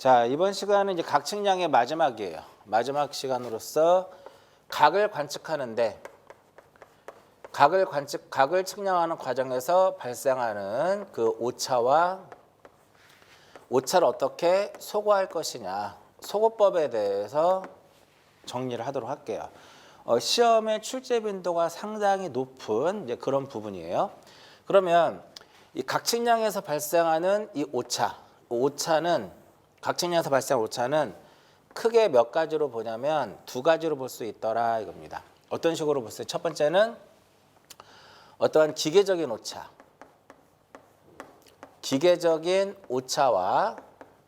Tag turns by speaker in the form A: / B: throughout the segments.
A: 자, 이번 시간은 이제 각 측량의 마지막이에요. 마지막 시간으로서 각을 관측하는데 각을 측량하는 과정에서 발생하는 그 오차를 어떻게 소거할 것이냐, 소거법에 대해서 정리를 하도록 할게요. 시험의 출제 빈도가 상당히 높은 이제 그런 부분이에요. 그러면 이 각 측량에서 발생하는 이 오차는 각 측량에서 발생한 오차는 크게 몇 가지로 보냐면 두 가지로 볼 수 있더라 이겁니다. 어떤 식으로 보세요? 첫 번째는 어떠한 기계적인 오차와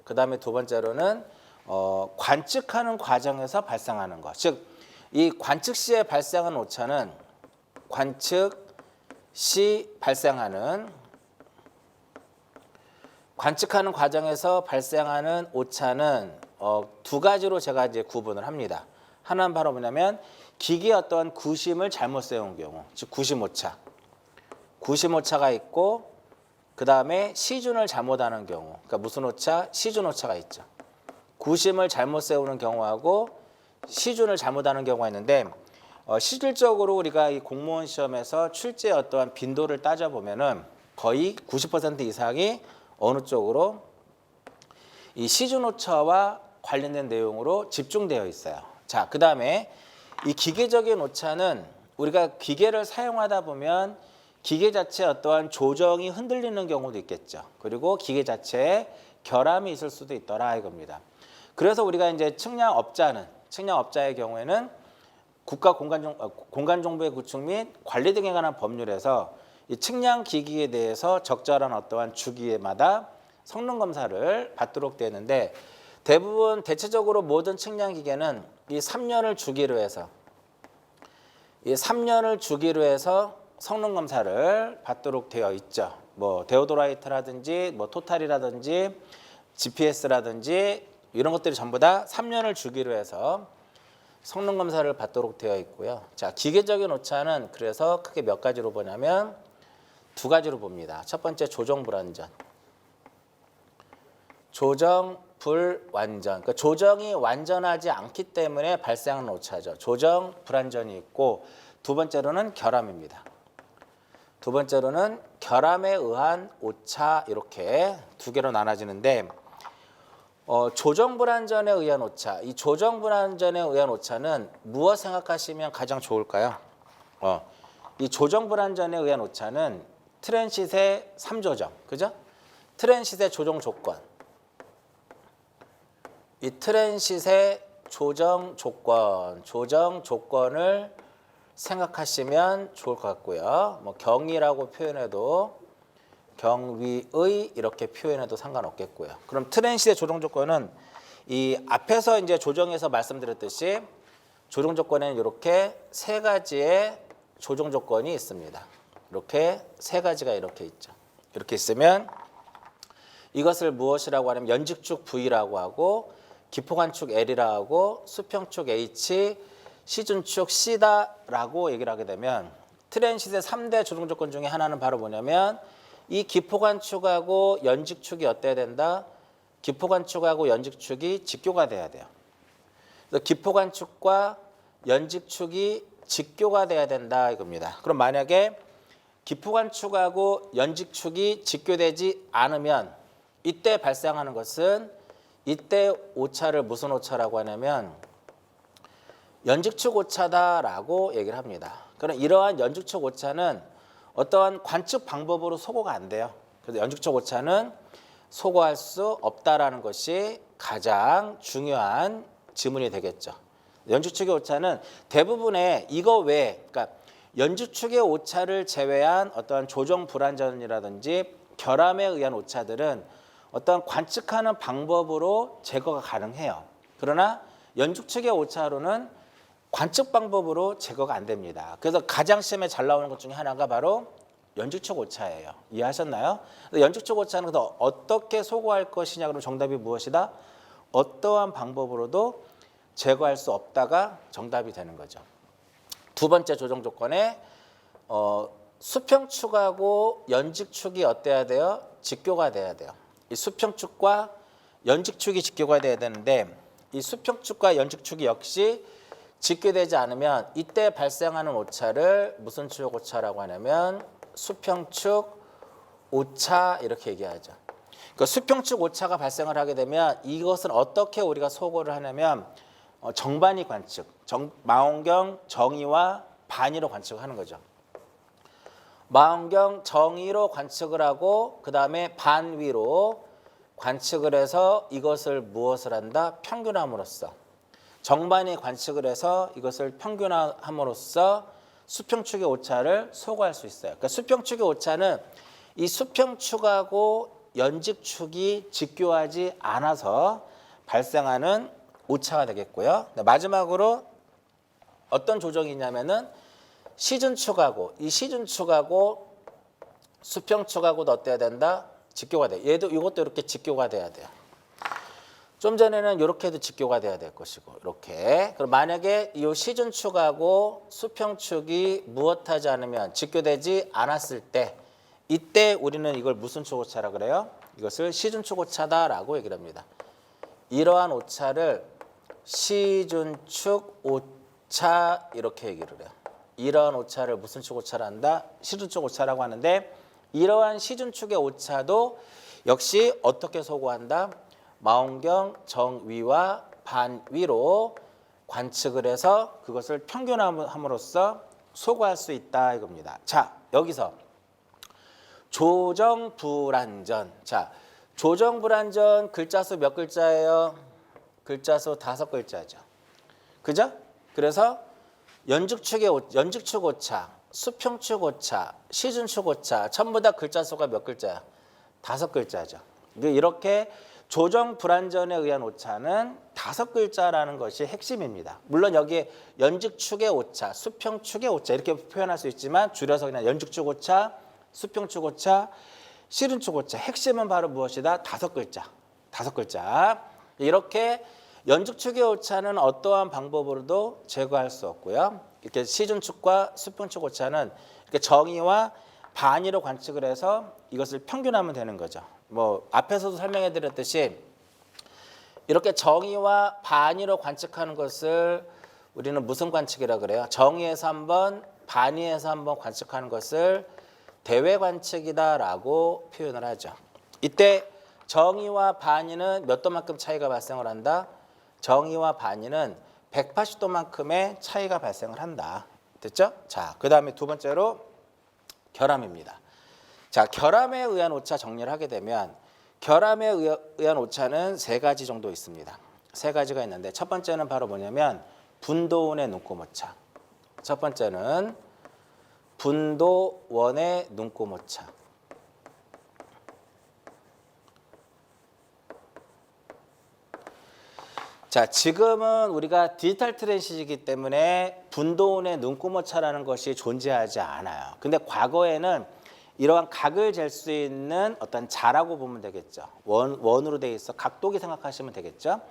A: 그 다음에 두 번째로는 관측하는 과정에서 발생하는 것. 즉, 이 관측 시에 발생하는 오차는 관측 시 발생하는 관측하는 과정에서 발생하는 오차는 두 가지로 제가 이제 구분을 합니다. 하나는 바로 뭐냐면 기계의 어떤 구심을 잘못 세운 경우, 즉 구심 오차가 있고 그 다음에 시준을 잘못하는 경우, 그러니까 무슨 오차? 시준 오차가 있죠. 구심을 잘못 세우는 경우하고 시준을 잘못하는 경우가 있는데 실질적으로 우리가 이 공무원 시험에서 출제 어떠한 빈도를 따져보면은 거의 90% 이상이 어느 쪽으로 이 시준 오차와 관련된 내용으로 집중되어 있어요. 자, 그 다음에 이 기계적인 오차는 우리가 기계를 사용하다 보면 기계 자체에 어떠한 조정이 흔들리는 경우도 있겠죠. 그리고 기계 자체에 결함이 있을 수도 있더라 이겁니다. 그래서 우리가 이제 측량업자의 경우에는 공간정보의 구축 및 관리 등에 관한 법률에서 이 측량 기기에 대해서 적절한 어떠한 주기마다 성능 검사를 받도록 되는데 대체적으로 모든 측량 기계는 이 3년을 주기로 해서 성능 검사를 받도록 되어 있죠. 뭐 데오도라이트라든지 뭐 토탈이라든지 GPS라든지 이런 것들이 전부 다 3년을 주기로 해서 성능 검사를 받도록 되어 있고요. 자, 기계적인 오차는 그래서 크게 몇 가지로 보냐면 두 가지로 봅니다. 첫 번째 조정 불완전. 그러니까 조정이 완전하지 않기 때문에 발생하는 오차죠. 조정 불완전이 있고 두 번째로는 결함입니다. 두 번째로는 결함에 의한 오차 이렇게 두 개로 나눠지는데 조정 불완전에 의한 오차. 이 조정 불완전에 의한 오차는 무엇 생각하시면 가장 좋을까요? 이 조정 불완전에 의한 오차는 트랜싯의 3조정. 그죠? 트랜싯의 조정 조건. 이 트랜싯의 조정 조건을 생각하시면 좋을 것 같고요. 뭐 경위라고 표현해도 경위의 이렇게 표현해도 상관없겠고요. 그럼 트랜싯의 조정 조건은 이 앞에서 이제 조정에서 말씀드렸듯이 조정 조건에는 이렇게 세 가지의 조정 조건이 있습니다. 이렇게 세 가지가 이렇게 있죠. 이렇게 있으면 이것을 무엇이라고 하냐면 연직축 V라고 하고 기포관축 L이라고 하고 수평축 H, 시준축 C다라고 얘기를 하게 되면 트랜싯의 3대 조정 조건 중에 하나는 바로 뭐냐면 이 기포관축하고 연직축이 어때야 된다? 기포관축하고 연직축이 직교가 돼야 돼요. 그래서 기포관축과 연직축이 직교가 돼야 된다 이겁니다. 그럼 만약에 기포관축하고 연직축이 직교되지 않으면 이때 발생하는 것은 이때 오차를 무슨 오차라고 하냐면 연직축 오차다라고 얘기를 합니다. 그럼 이러한 연직축 오차는 어떠한 관측 방법으로 소거가 안 돼요. 그래서 연직축 오차는 소거할 수 없다라는 것이 가장 중요한 지문이 되겠죠. 연직축의 오차는 대부분의 이거 외에 그러니까 연직축의 오차를 제외한 어떠한 조정 불완전이라든지 결함에 의한 오차들은 어떤 관측하는 방법으로 제거가 가능해요. 그러나 연직축의 오차로는 관측 방법으로 제거가 안 됩니다. 그래서 가장 시험에 잘 나오는 것 중에 하나가 바로 연직축 오차예요. 이해하셨나요? 연직축 오차는 그래서 어떻게 소거할 것이냐 그러면 정답이 무엇이다? 어떠한 방법으로도 제거할 수 없다가 정답이 되는 거죠. 두 번째 조정 조건에 수평축하고 연직축이 어때야 돼요? 직교가 돼야 돼요. 이 수평축과 연직축이 직교가 돼야 되는데 이 수평축과 연직축이 역시 직교되지 않으면 이때 발생하는 오차를 무슨 축 오차라고 하냐면 수평축 오차 이렇게 얘기하죠. 그 수평축 오차가 발생을 하게 되면 이것은 어떻게 우리가 소거를 하냐면 정반위 관측, 망원경 정위와 반위로 관측하는 거죠. 망원경 정위로 관측을 하고 그 다음에 반위로 관측을 해서 이것을 무엇을 한다? 평균함으로써. 정반위 관측을 해서 이것을 평균함으로써 수평축의 오차를 소거할 수 있어요. 그러니까 수평축의 오차는 이 수평축하고 연직축이 직교하지 않아서 발생하는 오차가 되겠고요. 마지막으로 어떤 조정이 있냐면은 시즌축하고 이 시즌축하고 수평축하고도 어때야 된다? 직교가 돼. 이것도 이렇게 직교가 돼야 돼요. 좀 전에는 이렇게도 직교가 돼야 될 것이고 이렇게. 그럼 만약에 이 시즌축하고 수평축이 무엇하지 않으면 직교되지 않았을 때 이때 우리는 이걸 무슨 축 오차라 그래요? 이것을 시즌축 오차다라고 얘기를 합니다. 이러한 오차를 시즌축 오차 이렇게 얘기를 해요. 이러한 오차를 무슨 축 오차라 한다? 시즌축 오차라고 하는데 이러한 시즌축의 오차도 역시 어떻게 소거한다? 망원경 정위와 반위로 관측을 해서 그것을 평균함으로써 소거할 수 있다 이겁니다. 자, 여기서 조정 불안전. 자, 조정 불안전 글자 수 몇 글자예요? 글자 수 5글자죠. 그죠? 그래서 연직축 오차, 수평축 오차, 시즌축 오차 전부 다 글자 수가 몇 글자야? 5글자죠. 이렇게 조정 불안전에 의한 오차는 5글자라는 것이 핵심입니다. 물론 여기에 연직축의 오차, 수평축의 오차 이렇게 표현할 수 있지만 줄여서 그냥 연직축 오차, 수평축 오차, 시즌축 오차 핵심은 바로 무엇이다? 5글자. 5글자. 이렇게 연직축의 오차는 어떠한 방법으로도 제거할 수 없고요. 이렇게 시즌축과 수평축 오차는 이렇게 정의와 반의로 관측을 해서 이것을 평균하면 되는 거죠. 뭐 앞에서도 설명해 드렸듯이 이렇게 정의와 반의로 관측하는 것을 우리는 무슨 관측이라 그래요? 정의에서 한번 반의에서 한번 관측하는 것을 대외 관측이다라고 표현을 하죠. 이때 정의와 반의는 몇 도만큼 차이가 발생을 한다? 정의와 반의는 180도만큼의 차이가 발생을 한다. 됐죠? 자, 그 다음에 두 번째로 결함입니다. 자, 결함에 의한 오차 정리를 하게 되면 결함에 의한 오차는 3가지 정도 있습니다. 3가지가 있는데 첫 번째는 바로 뭐냐면 분도원의 눈금 오차. 첫 번째는 분도원의 눈금 오차. 자, 지금은 우리가 디지털 트랜시이기 때문에 분도원의 눈금 오차라는 것이 존재하지 않아요. 근데 과거에는 이러한 각을 잴 수 있는 어떤 자라고 보면 되겠죠. 원으로 되어 있어 각도기 생각하시면 되겠죠.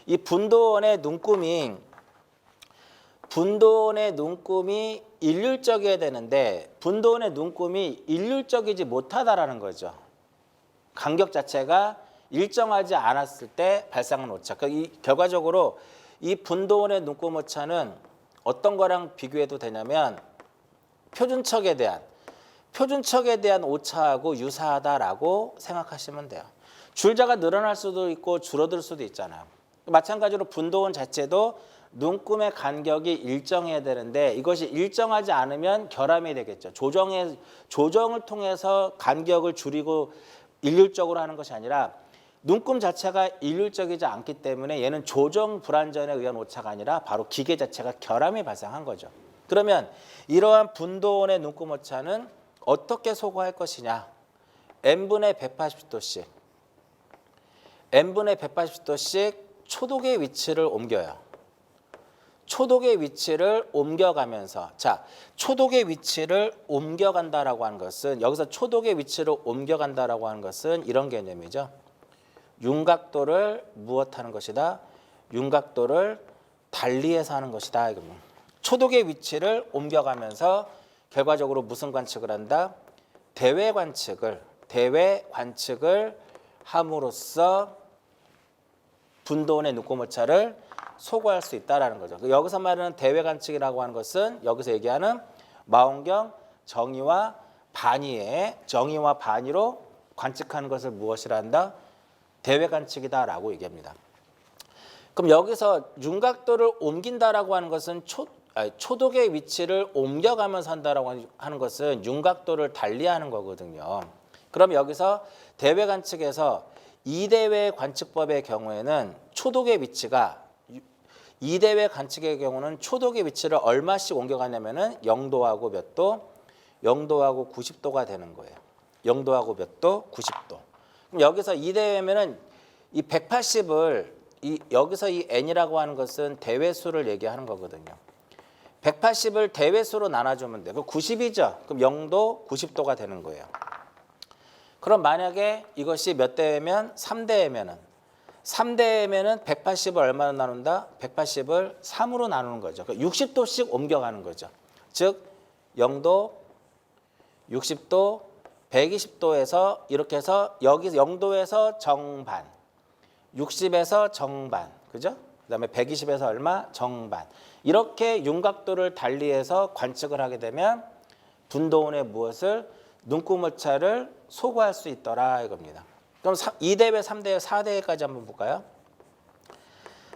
A: 이 분도원의 눈금이 일률적이어야 되는데 분도원의 눈금이 일률적이지 못하다라는 거죠. 간격 자체가 일정하지 않았을 때 발생하는 오차. 결과적으로 이 분도원의 눈금 오차는 어떤 거랑 비교해도 되냐면 표준척에 대한 오차하고 유사하다라고 생각하시면 돼요. 줄자가 늘어날 수도 있고 줄어들 수도 있잖아요. 마찬가지로 분도원 자체도 눈금의 간격이 일정해야 되는데 이것이 일정하지 않으면 결함이 되겠죠. 조정을 통해서 간격을 줄이고 일률적으로 하는 것이 아니라 눈금 자체가 일률적이지 않기 때문에 얘는 조정 불안전에 의한 오차가 아니라 바로 기계 자체가 결함이 발생한 거죠. 그러면 이러한 분도원의 눈금 오차는 어떻게 소거할 것이냐? n분의 180도씩 초독의 위치를 옮겨요. 초독의 위치를 옮겨가면서 자, 초독의 위치를 옮겨간다라고 하는 것은 여기서 초독의 위치를 옮겨간다라고 하는 것은 이런 개념이죠. 윤곽도를 무엇하는 것이다? 윤곽도를 달리해서 하는 것이다. 초독의 위치를 옮겨가면서 결과적으로 무슨 관측을 한다? 대외 관측을 함으로써 분도원의 눈곱오차를 소구할 수 있다라는 거죠. 여기서 말하는 대외 관측이라고 하는 것은 여기서 얘기하는 망원경 정의와 반의의 정의와 반의로 관측하는 것을 무엇이라 한다? 대외 관측이다라고 얘기합니다. 그럼 여기서 윤곽도를 옮긴다라고 하는 것은 초독의 위치를 옮겨가면서 한다라고 하는 것은 윤곽도를 달리하는 거거든요. 그럼 여기서 대외 관측에서 이대외 관측법의 경우에는 초독의 위치가 이대외 관측의 경우는 초독의 위치를 얼마씩 옮겨가냐면은 0도하고 몇 도? 0도하고 90도가 되는 거예요. 0도하고 몇 도? 90도. 그럼 여기서 이대외면은 이 180을 여기서 이 n이라고 하는 것은 대외수를 얘기하는 거거든요. 180을 대외수로 나눠주면 돼요. 90이죠. 그럼 0도, 90도가 되는 거예요. 그럼 만약에 이것이 몇 대회면 3대회면은 3대회면은 180을 얼마로 나눈다? 180을 3으로 나누는 거죠. 60도씩 옮겨가는 거죠. 즉 0도, 60도, 120도에서 이렇게 해서 여기 0도에서 정반, 60에서 정반, 그죠? 그다음에 120에서 얼마? 정반. 이렇게 윤곽도를 달리해서 관측을 하게 되면 분도원의 무엇을 눈곱오차를 소구할 수 있더라 이겁니다. 그럼 2대회, 3대회, 4대회까지 한번 볼까요?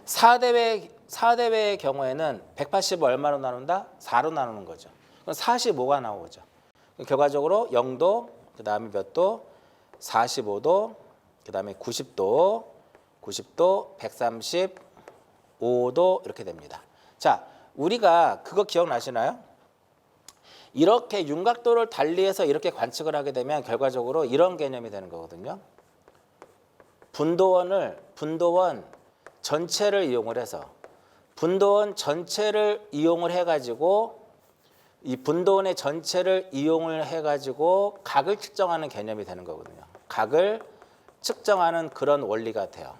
A: 4대회의 경우에는 180을 얼마로 나눈다? 4로 나누는 거죠. 그럼 45가 나오죠. 결과적으로 0도, 그 다음에 몇 도? 45도, 그 다음에 90도, 90도, 135도 이렇게 됩니다. 자, 우리가 그거 기억나시나요? 이렇게 윤곽도를 달리해서 이렇게 관측을 하게 되면 결과적으로 이런 개념이 되는 거거든요. 분도원 전체를 이용을 해서 분도원 전체를 이용을 해가지고 이 분도원의 전체를 이용을 해가지고 각을 측정하는 개념이 되는 거거든요. 각을 측정하는 그런 원리가 돼요.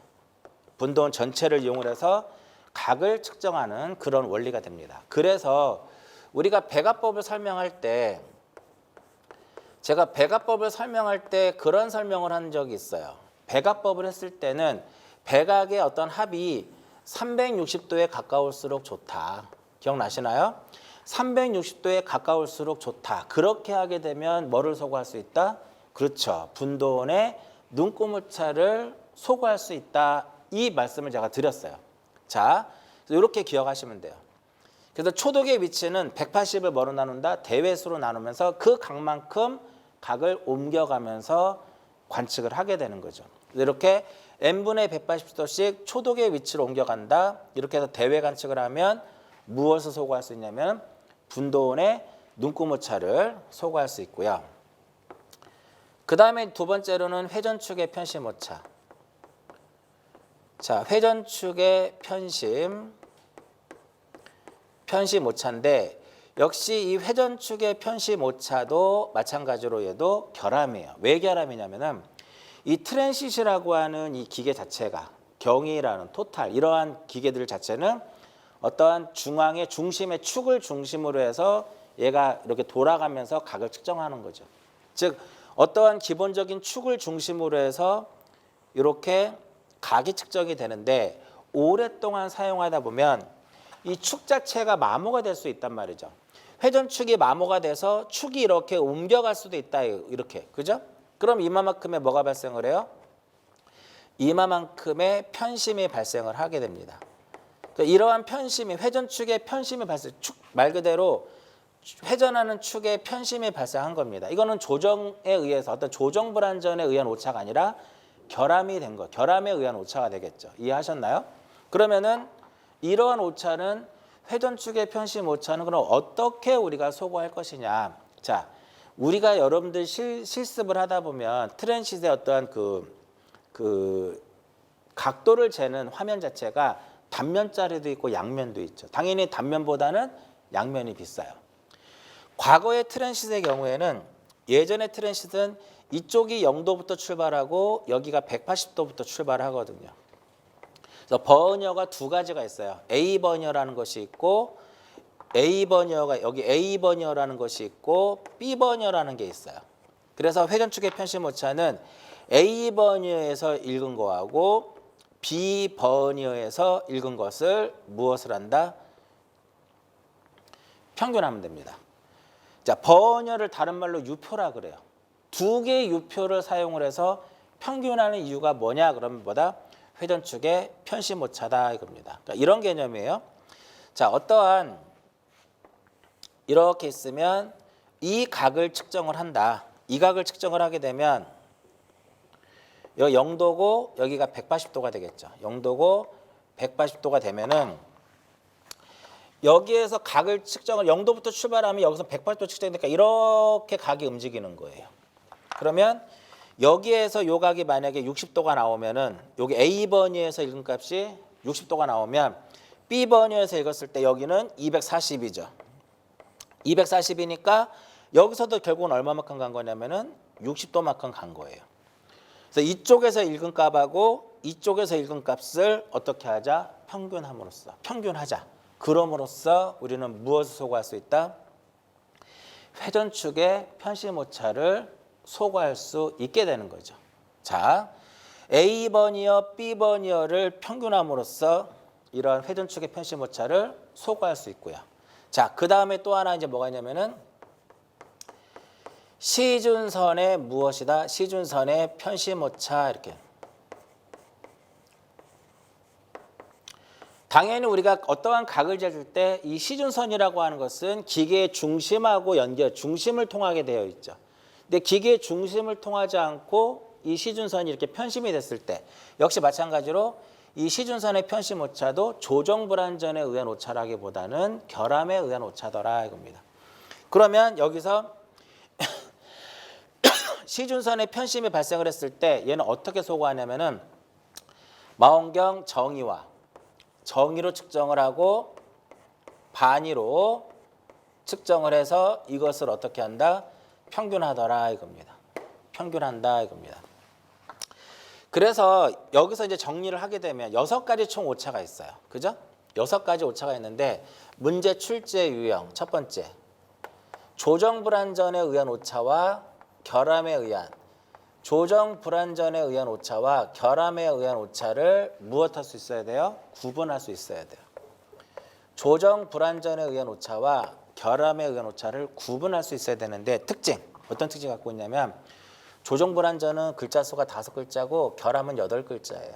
A: 분도원 전체를 이용을 해서 각을 측정하는 그런 원리가 됩니다. 그래서 우리가 배가법을 설명할 때 제가 배가법을 설명할 때 그런 설명을 한 적이 있어요. 배가법을 했을 때는 배각의 어떤 합이 360도에 가까울수록 좋다. 기억나시나요? 360도에 가까울수록 좋다. 그렇게 하게 되면 뭐를 소구할 수 있다? 그렇죠. 분도원의 눈곱오차를 소구할 수 있다. 이 말씀을 제가 드렸어요. 자, 이렇게 기억하시면 돼요. 그래서 초독의 위치는 180을 뭐로 나눈다? 대외수로 나누면서 그 각만큼 각을 옮겨가면서 관측을 하게 되는 거죠. 이렇게 n분의 180도씩 초독의 위치를 옮겨간다. 이렇게 해서 대외 관측을 하면 무엇을 소구할 수 있냐면 분도원의 눈곱오차를 소구할 수 있고요. 그 다음에 두 번째로는 회전축의 편심오차. 자, 회전축의 편심오차인데 역시 이 회전축의 편심오차도 마찬가지로 얘도 결함이에요. 왜 결함이냐면은 이 트랜시시라고 하는 이 기계 자체가 경이라는 토탈 이러한 기계들 자체는 어떠한 중앙의 중심의 축을 중심으로 해서 얘가 이렇게 돌아가면서 각을 측정하는 거죠. 즉 어떠한 기본적인 축을 중심으로 해서 이렇게 각이 측정이 되는데 오랫동안 사용하다 보면 이 축 자체가 마모가 될 수 있단 말이죠. 회전축이 마모가 돼서 축이 이렇게 옮겨갈 수도 있다. 이렇게. 그죠? 그럼 이만큼의 뭐가 발생을 해요? 이만큼의 편심이 발생을 하게 됩니다. 이러한 편심이 회전축의 편심이 발생, 축 말 그대로 회전하는 축의 편심이 발생한 겁니다. 이거는 조정에 의해서 어떤 조정 불안전에 의한 오차가 아니라 결함이 된 거, 결함에 의한 오차가 되겠죠. 이해하셨나요? 그러면은 이러한 오차는 회전축의 편심 오차는 그럼 어떻게 우리가 소구할 것이냐? 자, 우리가 여러분들 실습을 하다 보면 트랜시트의 어떠한 그 각도를 재는 화면 자체가 단면짜리도 있고 양면도 있죠. 당연히 단면보다는 양면이 비싸요. 과거의 트랜시트의 경우에는 예전의 트랜시트는 이쪽이 0도부터 출발하고 여기가 180도부터 출발하거든요. 그래서 버니어가 두 가지가 있어요. A 버니어라는 것이 있고 A 버니어가 여기 A 버니어라는 것이 있고 B 버니어라는 게 있어요. 그래서 회전축의 편심 오차는 A 버니어에서 읽은 거하고 B번이어에서 읽은 것을 무엇을 한다? 평균하면 됩니다. 자, 번여를 다른 말로 유표라 그래요. 두 개의 유표를 사용을 해서 평균하는 이유가 뭐냐 그러면 뭐다? 회전축의 편심 오차다 이겁니다. 그러니까 이런 개념이에요. 자, 어떠한 이렇게 있으면 이 각을 측정을 한다. 이 각을 측정을 하게 되면 여기 0도고 여기가 180도가 되겠죠. 0도고 180도가 되면은 여기에서 각을 측정을 0도부터 출발하면 여기서 180도 측정되니까 이렇게 각이 움직이는 거예요. 그러면 여기에서 요 각이 만약에 60도가 나오면은 여기 A번이에서 읽은 값이 60도가 나오면 B번이에서 읽었을 때 여기는 240이죠. 240이니까 여기서도 결국은 얼마만큼 간 거냐면은 60도만큼 간 거예요. 그래서 이쪽에서 읽은 값하고 이쪽에서 읽은 값을 어떻게 하자? 평균함으로써 평균하자. 그럼으로써 우리는 무엇을 소거할 수 있다? 회전축의 편심 오차를 소거할 수 있게 되는 거죠. 자, A번이어 B번이어를 평균함으로써 이러한 회전축의 편심 오차를 소거할 수 있고요. 자, 그 다음에 또 하나 이제 뭐가 있냐면은 시준선의 무엇이다? 시준선의 편심 오차 이렇게. 당연히 우리가 어떠한 각을 재줄 때 이 시준선이라고 하는 것은 기계의 중심하고 중심을 통하게 되어 있죠. 근데 기계의 중심을 통하지 않고 이 시준선이 이렇게 편심이 됐을 때 역시 마찬가지로 이 시준선의 편심 오차도 조정 불완전에 의한 오차라기보다는 결함에 의한 오차더라 이겁니다. 그러면 여기서 시준선의 편심이 발생을 했을 때 얘는 어떻게 소거하냐면은 망원경 정의로 측정을 하고 반의로 측정을 해서 이것을 어떻게 한다? 평균하더라 이겁니다. 평균한다 이겁니다. 그래서 여기서 이제 정리를 하게 되면 6가지 총 오차가 있어요. 그죠? 6가지 오차가 있는데 문제 출제 유형 첫 번째 조정 불완전에 의한 오차와 결함에 의한 조정 불완전에 의한 오차와 결함에 의한 오차를 무엇할 수 있어야 돼요? 구분할 수 있어야 돼요. 조정 불완전에 의한 오차와 결함에 의한 오차를 구분할 수 있어야 되는데 특징, 어떤 특징 갖고 있냐면 조정 불완전은 글자 수가 5글자고 결함은 8글자예요.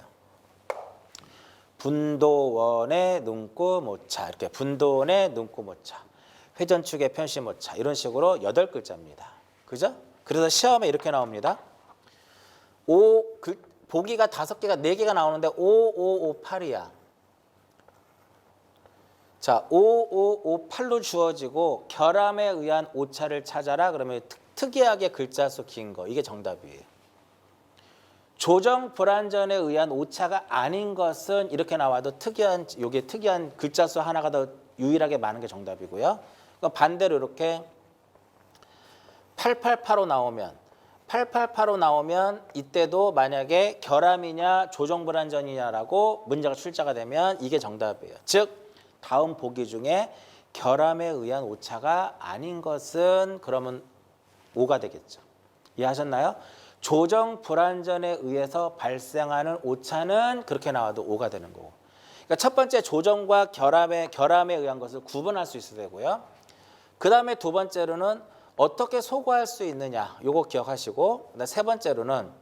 A: 분도원의 눈금 오차, 이렇게 분도원의 눈금 오차, 회전축의 편심 오차 이런 식으로 8글자입니다. 그죠? 그래서 시험에 이렇게 나옵니다. 보기가 5개가 4개가 나오는데 5558이야. 자, 5558로 주어지고 결함에 의한 오차를 찾아라. 그러면 특이하게 글자 수 긴 거. 이게 정답이에요. 조정 불완전에 의한 오차가 아닌 것은 이렇게 나와도 요게 특이한 글자 수 하나가 더 유일하게 많은 게 정답이고요. 반대로 이렇게 888로 나오면 이때도 만약에 결함이냐 조정 불완전이냐라고 문제가 출제가 되면 이게 정답이에요. 즉 다음 보기 중에 결함에 의한 오차가 아닌 것은 그러면 5가 되겠죠. 이해하셨나요? 조정 불완전에 의해서 발생하는 오차는 그렇게 나와도 5가 되는 거고. 그러니까 첫 번째 조정과 결함에 의한 것을 구분할 수 있어야 되고요. 그 다음에 두 번째로는 어떻게 소거할 수 있느냐, 요거 기억하시고, 세 번째로는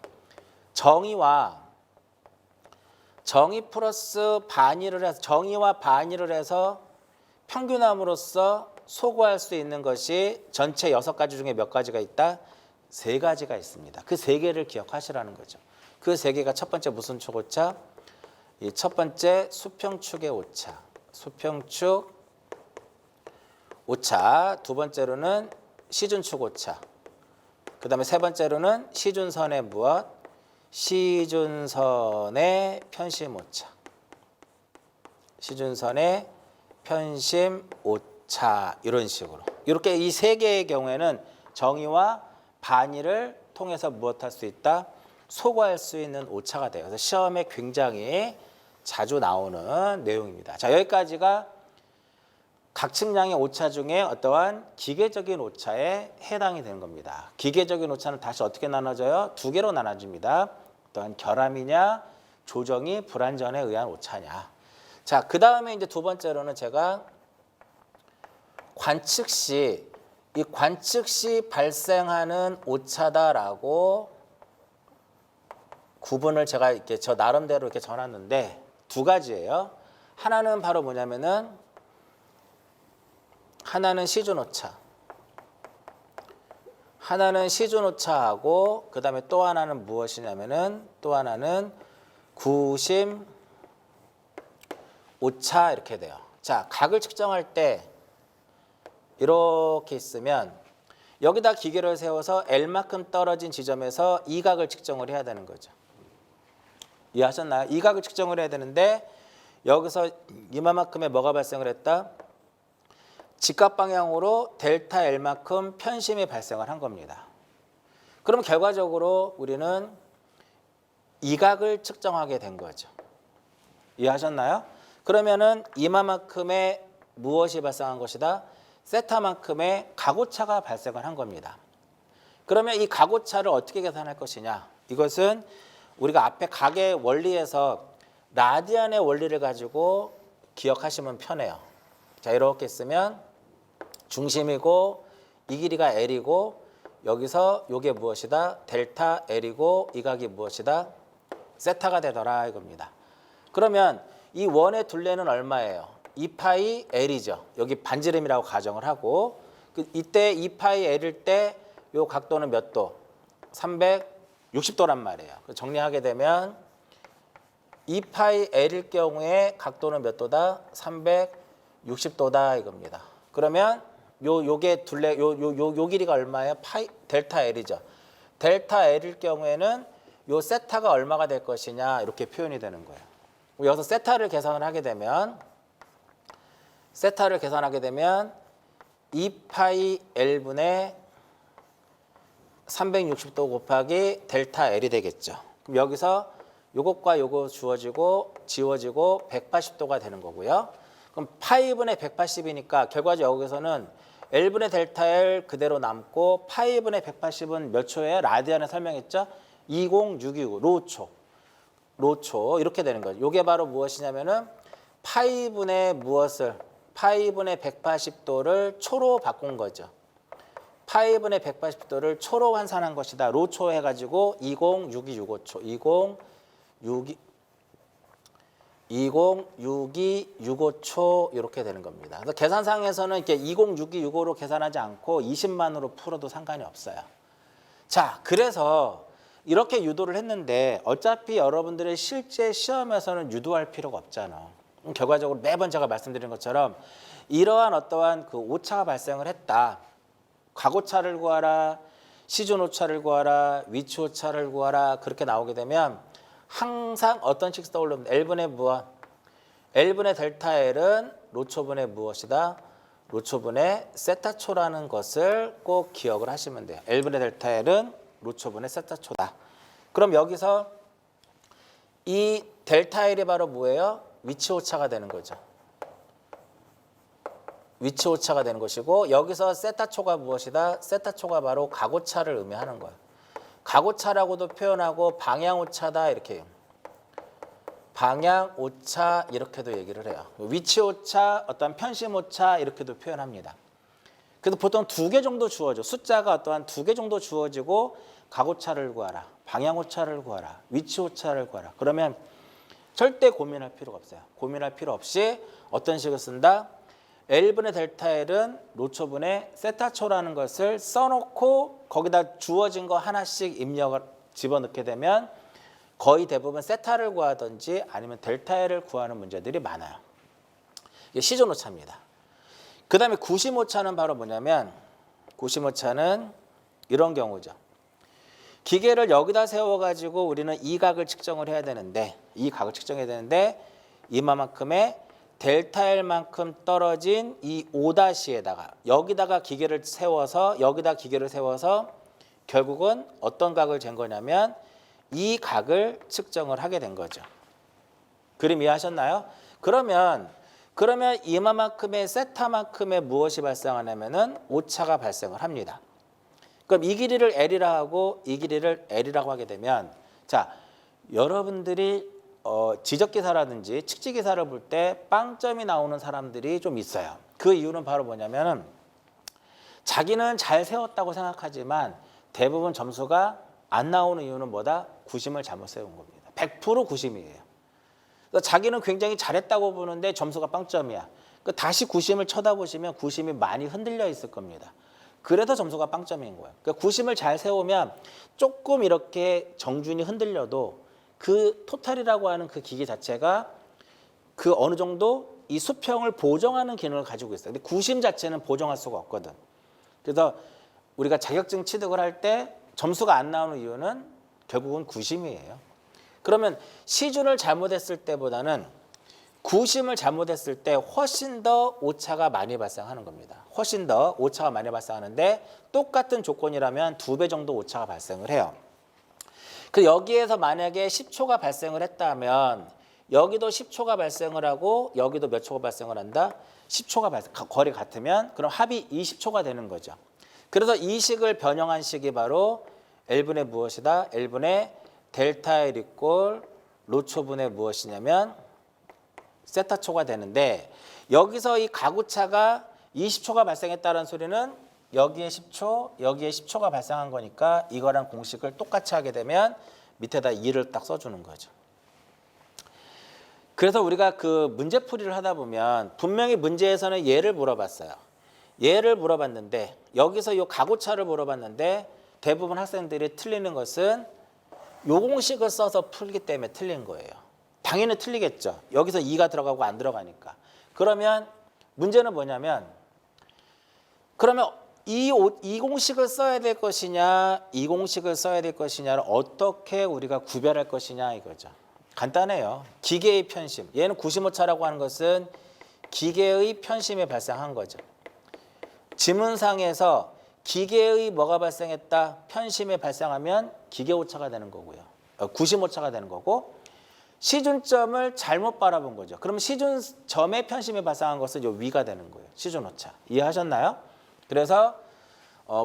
A: 정의와 반의를 해서 평균함으로써 소거할 수 있는 것이 전체 6가지 중에 몇 가지가 있다? 3가지가 있습니다. 그 3개를 기억하시라는 거죠. 그 3개가 첫 번째 무슨 축 오차? 이 첫 번째 수평축의 오차, 수평축 오차. 두 번째로는 시준축 오차. 그 다음에 세 번째로는 시준선의 무엇? 시준선의 편심 오차. 시준선의 편심 오차. 이런 식으로. 이렇게 이 3개의 경우에는 정의와 반의를 통해서 무엇할 수 있다? 소거할 수 있는 오차가 돼요. 그래서 시험에 굉장히 자주 나오는 내용입니다. 자, 여기까지가 각 측량의 오차 중에 어떠한 기계적인 오차에 해당이 되는 겁니다. 기계적인 오차는 다시 어떻게 나눠져요? 2개로 나눠집니다. 어떠한 결함이냐, 조정이 불완전에 의한 오차냐. 자, 그 다음에 이제 두 번째로는 제가 관측 시, 이 관측 시 발생하는 오차다라고 구분을 제가 이렇게 저 나름대로 이렇게 전놨는데 두 가지예요. 하나는 바로 뭐냐면은 하나는 시중 오차. 하나는 시중 오차하고 그다음에 또 하나는 무엇이냐면은 또 하나는 구심 오차 이렇게 돼요. 자, 각을 측정할 때 이렇게 있으면 여기다 기계를 세워서 L만큼 떨어진 지점에서 이 각을 측정을 해야 되는 거죠. 이해하셨나요? 이 각을 측정을 해야 되는데 여기서 이만큼의 뭐가 발생을 했다? 직각 방향으로 델타 L만큼 편심이 발생을 한 겁니다. 그럼 결과적으로 우리는 이 각을 측정하게 된 거죠. 이해하셨나요? 그러면은 이만큼의 무엇이 발생한 것이다? 세타만큼의 각오차가 발생을 한 겁니다. 그러면 이 각오차를 어떻게 계산할 것이냐? 이것은 우리가 앞에 각의 원리에서 라디안의 원리를 가지고 기억하시면 편해요. 자, 이렇게 쓰면 중심이고 이 길이가 L이고 여기서 이게 무엇이다? 델타 L이고 이 각이 무엇이다? 세타가 되더라 이겁니다. 그러면 이 원의 둘레는 얼마예요? 2파이 L이죠. 여기 반지름이라고 가정을 하고 이때 2파이 L일 때 이 각도는 몇 도? 360도란 말이에요. 정리하게 되면 2파이 L일 경우에 각도는 몇 도다? 360도다 이겁니다. 그러면 요게 둘레 요 길이가 얼마예요? 파이 델타 L이죠. 델타 L일 경우에는 요 세타가 얼마가 될 것이냐 이렇게 표현이 되는 거예요. 여기서 세타를 계산을 하게 되면 2파이 L분의 360도 곱하기 델타 L이 되겠죠. 그럼 여기서 요것과 요거 지워지고 180도가 되는 거고요. 그럼 파이분의 180이니까 결과적으로 여기서는 L분의 델타 L 그대로 남고 파이분의 180은 몇 초예요? 라디안에 설명했죠? 20629 로초 이렇게 되는 거죠. 이게 바로 무엇이냐면은 파이분의 무엇을 파이분의 180도를 초로 바꾼 거죠. 파이분의 180도를 초로 환산한 것이다. 로초 해가지고 206265초 206265초 이렇게 되는 겁니다. 그래서 계산상에서는 이렇게 206265로 계산하지 않고 20만으로 풀어도 상관이 없어요. 자, 그래서 이렇게 유도를 했는데 어차피 여러분들의 실제 시험에서는 유도할 필요가 없잖아. 결과적으로 매번 제가 말씀드린 것처럼 이러한 어떠한 그 오차가 발생을 했다. 각오차를 구하라, 시중 오차를 구하라, 위치 오차를 구하라 그렇게 나오게 되면 항상 어떤 식이 떠오릅니다. L분의 무엇? L분의 델타 L은 로초분의 무엇이다? 로초분의 세타초라는 것을 꼭 기억을 하시면 돼요. L분의 델타 L은 로초분의 세타초다. 그럼 여기서 이 델타 L이 바로 뭐예요? 위치 오차가 되는 거죠. 위치 오차가 되는 것이고 여기서 세타초가 무엇이다? 세타초가 바로 각오차를 의미하는 거예요. 각오차라고도 표현하고 방향오차다 이렇게 해요. 방향오차 이렇게도 얘기를 해요. 위치오차, 어떤 편심오차 이렇게도 표현합니다. 그래서 보통 2개 정도 주어져. 숫자가 어떠한 2개 정도 주어지고 각오차를 구하라. 방향오차를 구하라. 위치오차를 구하라. 그러면 절대 고민할 필요가 없어요. 고민할 필요 없이 어떤 식을 쓴다? L분의 델타 L은 로초분의 세타초라는 것을 써놓고 거기다 주어진 거 하나씩 입력을 집어넣게 되면 거의 대부분 세타를 구하든지 아니면 델타 L을 구하는 문제들이 많아요. 이게 시중 오차입니다. 그 다음에 구심 오차는 바로 뭐냐면 구심 오차는 이런 경우죠. 기계를 여기다 세워가지고 우리는 이 각을 측정을 해야 되는데 이만큼의 델타 L만큼 떨어진 이 O'에다가 여기다가 기계를 세워서 결국은 어떤 각을 잰 거냐면 이 각을 측정을 하게 된 거죠. 그림 이해하셨나요? 그러면 이만큼의 세타만큼의 무엇이 발생하냐면은 오차가 발생을 합니다. 그럼 이 길이를 L이라 하고 이 길이를 L이라고 하게 되면 자, 여러분들이 지적기사라든지 측지기사를 볼 때 빵점이 나오는 사람들이 좀 있어요. 그 이유는 바로 뭐냐면은 자기는 잘 세웠다고 생각하지만 대부분 점수가 안 나오는 이유는 뭐다? 구심을 잘못 세운 겁니다. 100% 구심이에요. 그래서 자기는 굉장히 잘했다고 보는데 점수가 빵점이야. 다시 구심을 쳐다보시면 구심이 많이 흔들려 있을 겁니다. 그래서 점수가 빵점인 거예요. 그러니까 구심을 잘 세우면 조금 이렇게 정준이 흔들려도 그 토탈이라고 하는 그 기계 자체가 그 어느 정도 이 수평을 보정하는 기능을 가지고 있어요. 근데 구심 자체는 보정할 수가 없거든. 그래서 우리가 자격증 취득을 할 때 점수가 안 나오는 이유는 결국은 구심이에요. 그러면 시준을 잘못했을 때보다는 구심을 잘못했을 때 훨씬 더 오차가 많이 발생하는 겁니다. 훨씬 더 오차가 많이 발생하는데 똑같은 조건이라면 2배 정도 오차가 발생을 해요. 그 여기에서 만약에 10초가 발생을 했다면 여기도 10초가 발생을 하고 여기도 몇 초가 발생을 한다? 10초가 거리 같으면 그럼 합이 20초가 되는 거죠. 그래서 이 식을 변형한 식이 바로 L분의 무엇이다? L분의 델타 L 이꼴 로초분의 무엇이냐면 세타초가 되는데 여기서 이 가구차가 20초가 발생했다는 소리는 여기에 10초, 여기에 10초가 발생한 거니까 이거랑 공식을 똑같이 하게 되면 밑에다 2를 딱 써주는 거죠. 그래서 우리가 그 문제풀이를 하다 보면 분명히 문제에서는 얘를 물어봤어요. 얘를 물어봤는데 여기서 이 가구차를 물어봤는데 대부분 학생들이 틀리는 것은 요 공식을 써서 풀기 때문에 틀린 거예요. 당연히 틀리겠죠. 여기서 2가 들어가고 안 들어가니까. 그러면 문제는 뭐냐면 그러면 이 공식을 써야 될 것이냐 이 공식을 써야 될 것이냐를 어떻게 우리가 구별할 것이냐 이거죠. 간단해요. 기계의 편심. 얘는 구심오차라고 하는 것은 기계의 편심에 발생한 거죠. 지문상에서 기계의 뭐가 발생했다? 편심에 발생하면 기계오차가 되는 거고요. 구심오차가 되는 거고 시준점을 잘못 바라본 거죠. 그럼 시준점의 편심에 발생한 것은 요 위가 되는 거예요. 시준오차. 이해하셨나요? 그래서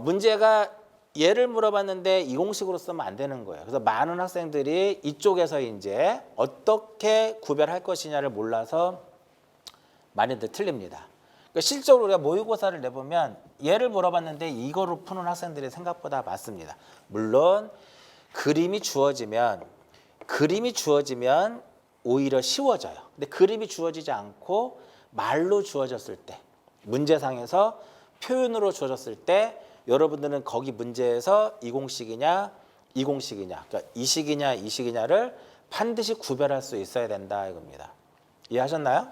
A: 문제가 얘를 물어봤는데 이 공식으로 쓰면 안 되는 거예요. 그래서 많은 학생들이 이쪽에서 이제 어떻게 구별할 것이냐를 몰라서 많이들 틀립니다. 그러니까 실제로 우리가 모의고사를 내보면 얘를 물어봤는데 이거로 푸는 학생들이 생각보다 많습니다. 물론 그림이 주어지면 오히려 쉬워져요. 근데 그림이 주어지지 않고 말로 주어졌을 때 문제상에서 표현으로 주어졌을 때 여러분들은 거기 문제에서 이 공식이냐 이 공식이냐 그러니까 이 식이냐 이 식이냐를 반드시 구별할 수 있어야 된다 이겁니다. 이해하셨나요?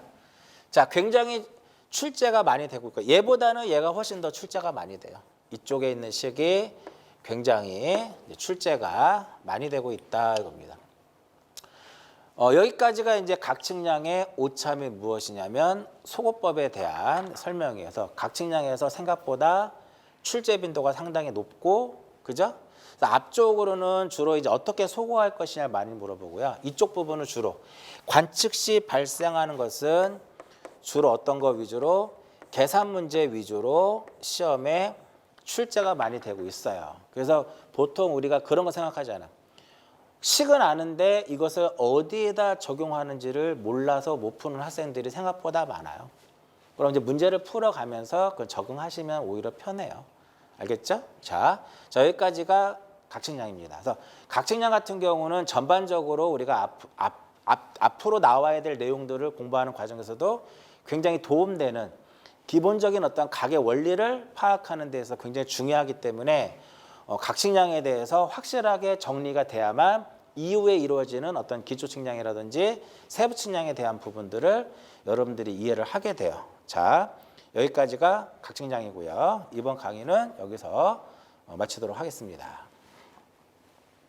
A: 자, 굉장히 출제가 많이 되고 있고 얘보다는 얘가 훨씬 더 출제가 많이 돼요. 이쪽에 있는 식이 굉장히 출제가 많이 되고 있다 이겁니다. 여기까지가 이제 각측량의 오참이 무엇이냐면 소거법에 대한 설명이어서 각측량에서 생각보다 출제 빈도가 상당히 높고 그죠? 그래서 앞쪽으로는 주로 이제 어떻게 소거할 것이냐 많이 물어보고요. 이쪽 부분은 주로 관측 시 발생하는 것은 주로 어떤 거 위주로 계산 문제 위주로 시험에 출제가 많이 되고 있어요. 그래서 보통 우리가 그런 거 생각하잖아. 식은 아는데 이것을 어디에다 적용하는지를 몰라서 못 푸는 학생들이 생각보다 많아요. 그럼 이제 문제를 풀어가면서 그걸 적응하시면 오히려 편해요. 알겠죠? 자, 여기까지가 각측량입니다. 그래서 각측량 같은 경우는 전반적으로 우리가 앞으로 나와야 될 내용들을 공부하는 과정에서도 굉장히 도움되는 기본적인 어떤 각의 원리를 파악하는 데서 굉장히 중요하기 때문에 각측량에 대해서 확실하게 정리가 돼야만 이후에 이루어지는 어떤 기초측량이라든지 세부 측량에 대한 부분들을 여러분들이 이해를 하게 돼요. 자, 여기까지가 각측량이고요. 이번 강의는 여기서 마치도록 하겠습니다.